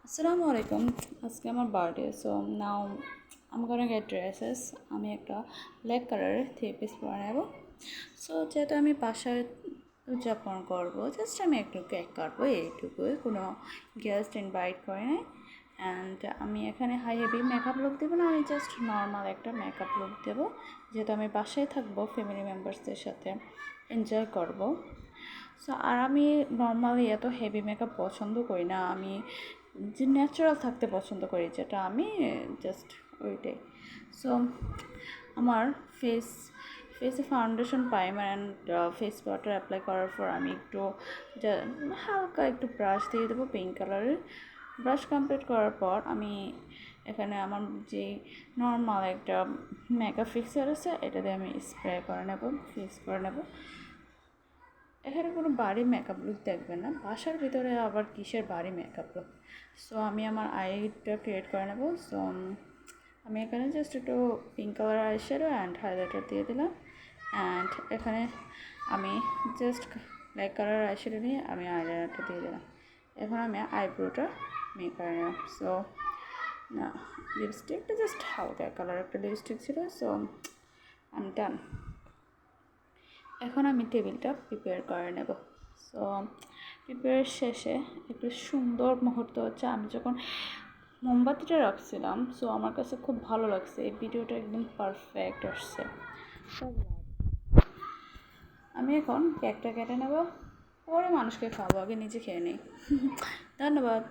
Assalamu alaikum. আজকে আমার birthday so now I'm gonna get dresses. আমি একটা ব্ল্যাক কালারের থ্রি পিস পরে নেব। সো যেহেতু আমি বাসায় উদযাপন করবো জাস্ট আমি একটু কেক কাটবো এইটুকুই, কোনো গেস্ট ইনভাইট করে নাই। অ্যান্ড আমি এখানে হাই হেভি মেকআপ লুক দেবো না, আমি জাস্ট নর্মাল একটা মেকআপ লুক দেবো, যেহেতু আমি বাসায় থাকবো ফ্যামিলি মেম্বার্সদের সাথে এনজয় করবো। সো আর আমি নর্মালি এত হেভি মেকআপ পছন্দ করি না, আমি যে ন্যাচারাল থাকতে পছন্দ করি, যেটা আমি জাস্ট ওইটাই। সো আমার ফেসে foundation primer and face water apply করার পর আমি একটু হালকা একটু ব্রাশ দিয়ে দেবো পিঙ্ক কালারের। ব্রাশ কমপ্লিট করার পর আমি এখানে আমার যে নর্মাল একটা মেকআপ ফিক্সার আছে এটা দিয়ে আমি স্প্রে করে নেব, ফিক্স করে নেব। এখানে কোনো বাড়ি মেকআপ লুক দেখবেন না, বাসার ভিতরে আবার কিসের বাড়ি মেকআপ লুক। সো আমি আমার আইটা ক্রিয়েট করে নেব। সো আমি এখানে জাস্ট একটু pink colour eye shadow and highlighter দিয়ে দিলাম। অ্যান্ড এখানে আমি just black colour eye shadow নিয়ে আমি আইলাইনারটা দিয়ে দিলাম। এখন আমি আইব্রোটা মেক করে নিলাম। সো না, লিপস্টিকটা জাস্ট হালকা কালার একটা লিপস্টিক ছিল। সো আমি ডান। এখন আমি টেবিলটা প্রিপেয়ার করে নেব। সো প্রিপেয়ার শেষে একটু সুন্দর মুহূর্ত হচ্ছে আমি যখন মোমবাতিটা রাখছিলাম। সো আমার কাছে খুব ভালো লাগছে, এই ভিডিওটা একদম পারফেক্ট আসছে। আমি এখন কেকটা কেটে নেব, পরে মানুষকে খাবো, আগে নিজে খেয়ে নিই। ধন্যবাদ।